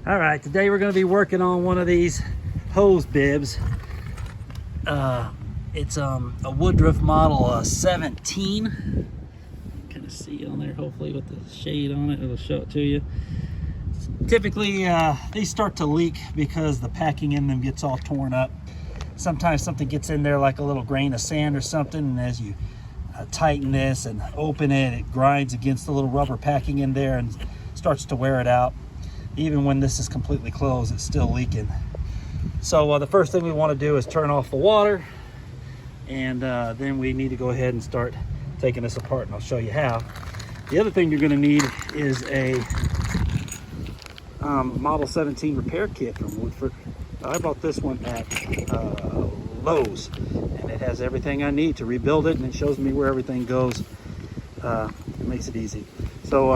All right, today we're going to be working on one of these hose bibs. It's a Woodruff model 17. Kind of see on there, hopefully with the shade on it, it'll show it to you. Typically, they start to leak because the packing in them gets all torn up. Sometimes something gets in there like a little grain of sand or something, and as you tighten this and open it, it grinds against the little rubber packing in there and starts to wear it out. Even when this is completely closed, it's still leaking. So the first thing we want to do is turn off the water, and then we need to go ahead and start taking this apart, and I'll show you how. The other thing you're going to need is a Model 17 repair kit from Woodford. I bought this one at Lowe's, and it has everything I need to rebuild it, and it shows me where everything goes. It makes it easy. So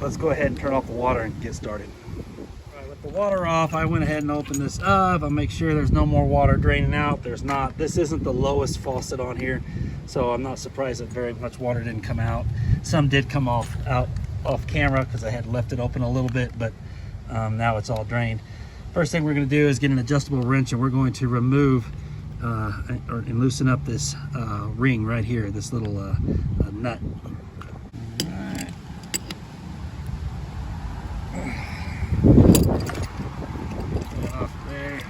let's go ahead and turn off the water and get started. All right, with the water off, I went ahead and opened this up. I'll make sure there's no more water draining out. There's not. This isn't the lowest faucet on here, so I'm not surprised that very much water didn't come out. Some did come off camera because I had left it open a little bit, but now it's all drained. First thing we're going to do is get an adjustable wrench, and we're going to remove and loosen up this ring right here, this little nut. All right. Get off there.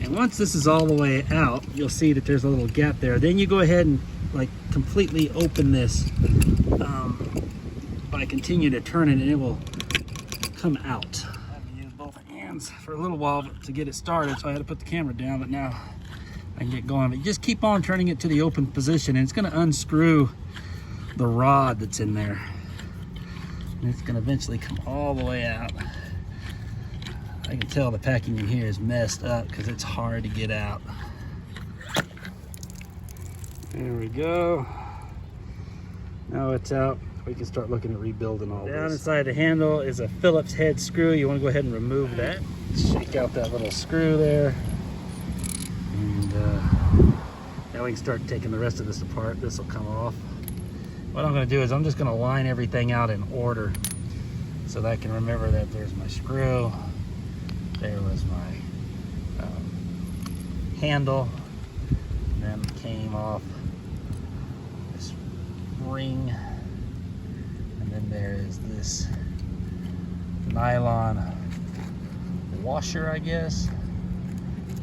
And once this is all the way out, you'll see that there's a little gap there. Then you go ahead and like completely open this by continue to turn it, and it will come out. I had to use both hands for a little while to get it started, so I had to put the camera down, but now I can get going. But you just keep on turning it to the open position, and it's going to unscrew the rod that's in there, and it's going to eventually come all the way out. I can tell the packing in here is messed up because it's hard to get out. There we go. Now it's out. We can start looking at rebuilding all this. Down inside the handle is a Phillips head screw. You want to go ahead and remove that. Shake out that little screw there. And now we can start taking the rest of this apart. This will come off. What I'm going to do is I'm just going to line everything out in order so that I can remember that there's my screw. There was my handle. And then came off this ring. And then there is this nylon washer, I guess.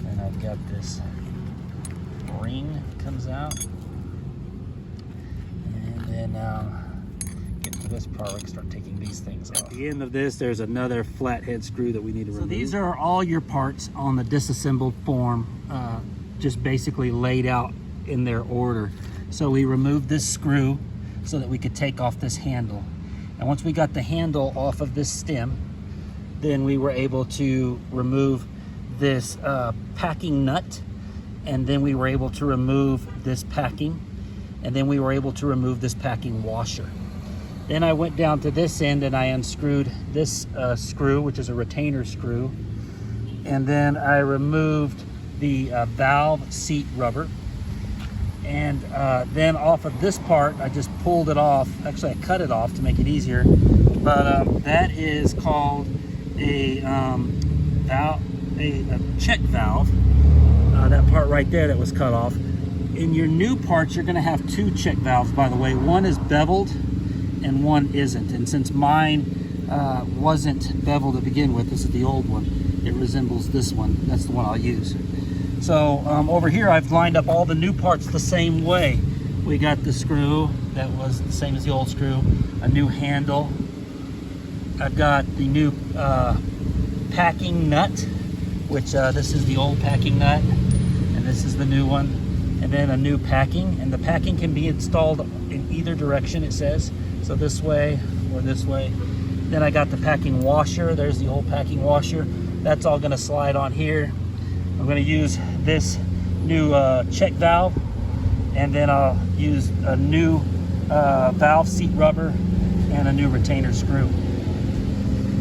And I've got this ring that comes out. And then get to this part, we can start taking these things off. At the end of this, there's another flathead screw that we need to remove. So these are all your parts on the disassembled form, just basically laid out in their order. So we removed this screw so that we could take off this handle. And once we got the handle off of this stem, then we were able to remove this packing nut, and then we were able to remove this packing, and then we were able to remove this packing washer. Then I went down to this end and I unscrewed this screw, which is a retainer screw, and then I removed the valve seat rubber. And then off of this part, I just pulled it off. Actually, I cut it off to make it easier. But that is called a check valve. That part right there that was cut off. In your new parts, you're going to have two check valves, by the way. One is beveled and one isn't. And since mine wasn't beveled to begin with, this is the old one, it resembles this one. That's the one I'll use. So over here, I've lined up all the new parts the same way. We got the screw that was the same as the old screw, a new handle. I've got the new packing nut, which this is the old packing nut, and this is the new one. And then a new packing, and the packing can be installed in either direction, it says. So this way or this way. Then I got the packing washer. There's the old packing washer. That's all gonna slide on here. I'm going to use this new check valve, and then I'll use a new valve seat rubber and a new retainer screw.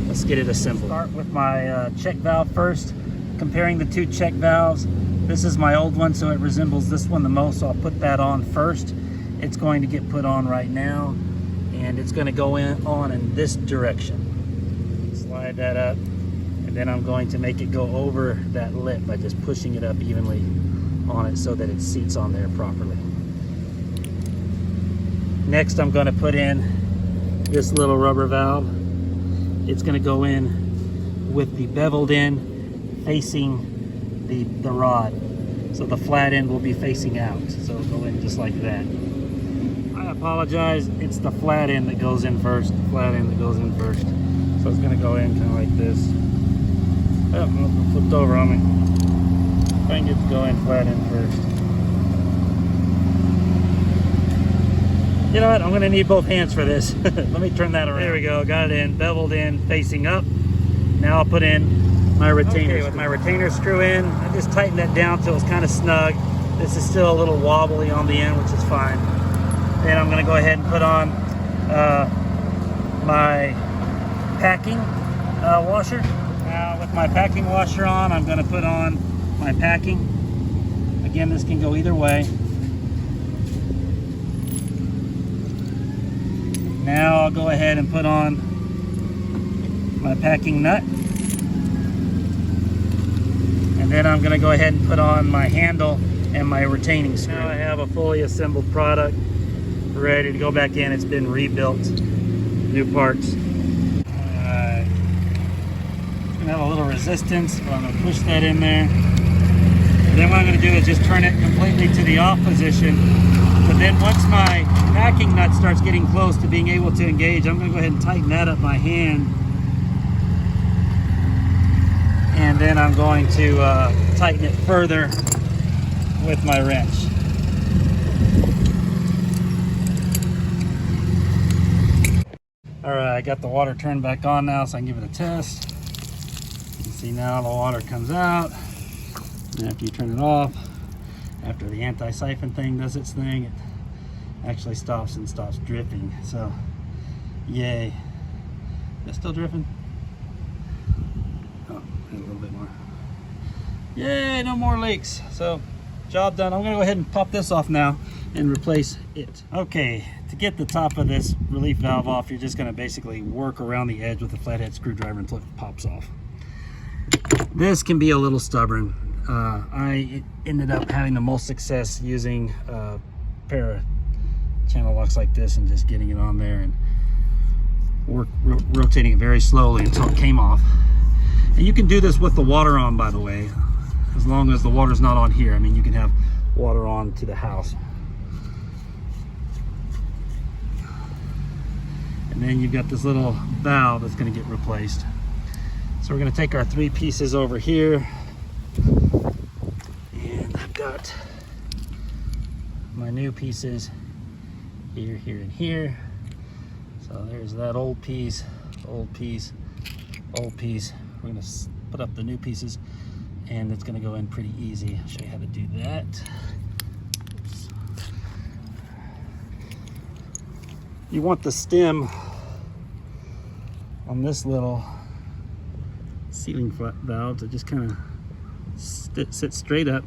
Let's get it assembled. Start with my check valve first. Comparing the two check valves, this is my old one, so it resembles this one the most, so I'll put that on first. It's going to get put on right now, and it's going to go in this direction. Slide that up, and then I'm going to make it go over that lip by just pushing it up evenly on it so that it seats on there properly. Next, I'm going to put in this little rubber valve. It's going to go in with the beveled end facing the rod. So the flat end will be facing out. So it'll go in just like that. I apologize, it's the flat end that goes in first. The flat end that goes in first. So it's going to go in kind of like this. Oh, it flipped over on me. If I can get to go in flat end first. You know what? I'm going to need both hands for this. Let me turn that around. There we go. Got it in, beveled in, facing up. Now I'll put in my retainer. Okay, with my retainer screw in, I just tighten that down till it's kind of snug. This is still a little wobbly on the end, which is fine. Then I'm going to go ahead and put on my packing washer. Now with my packing washer on, I'm going to put on my packing. Again, this can go either way. Now I'll go ahead and put on my packing nut. And then I'm going to go ahead and put on my handle and my retaining screw. Now I have a fully assembled product ready to go back in. It's been rebuilt, new parts. Alright. It's going to have a little resistance, but I'm going to push that in there. And then what I'm going to do is just turn it completely to the off position. But then once my packing nut starts getting close to being able to engage, I'm going to go ahead and tighten that up by hand. And then I'm going to tighten it further with my wrench. Alright, I got the water turned back on now so I can give it a test. You can see now the water comes out. And after you turn it off, after the anti-siphon thing does its thing, it actually stops and stops dripping. So, yay. Is it still dripping? Oh, a little bit more. Yay, no more leaks. So, job done. I'm going to go ahead and pop this off now and replace it. Okay, to get the top of this relief valve off, you're just going to basically work around the edge with a flathead screwdriver until it pops off. This can be a little stubborn. I ended up having the most success using a pair of channel locks like this and just getting it on there and rotating it very slowly until it came off. And you can do this with the water on, by the way, as long as the water's not on here. I mean, you can have water on to the house. And then you've got this little valve that's going to get replaced. So we're going to take our 3 pieces over here. And I've got my new pieces here, here, and here. So there's that old piece, old piece, old piece. We're going to put up the new pieces, and it's going to go in pretty easy. I'll show you how to do that. Oops. You want the stem on this little sealing valve to just kind of sit straight up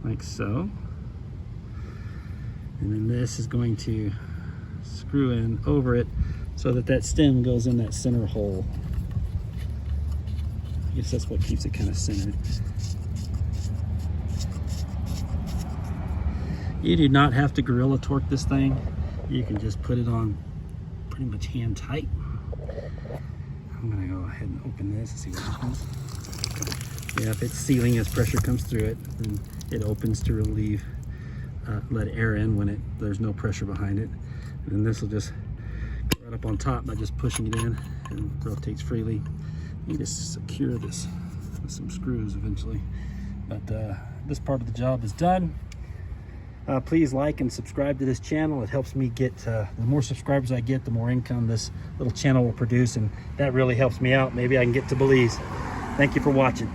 like so, and then this is going to screw in over it so that that stem goes in that center hole. I guess that's what keeps it kind of centered. You do not have to gorilla torque this thing. You can just put it on pretty much hand tight. I'm gonna go ahead and open this and see what happens. Yeah, if it's sealing, as pressure comes through it, then it opens to relieve, let air in when there's no pressure behind it. And then this will just go right up on top by just pushing it in, and rotates freely. You just secure this with some screws eventually. But this part of the job is done. Please like and subscribe to this channel. It helps me get, the more subscribers I get, the more income this little channel will produce, and that really helps me out. Maybe I can get to Belize. Thank you for watching.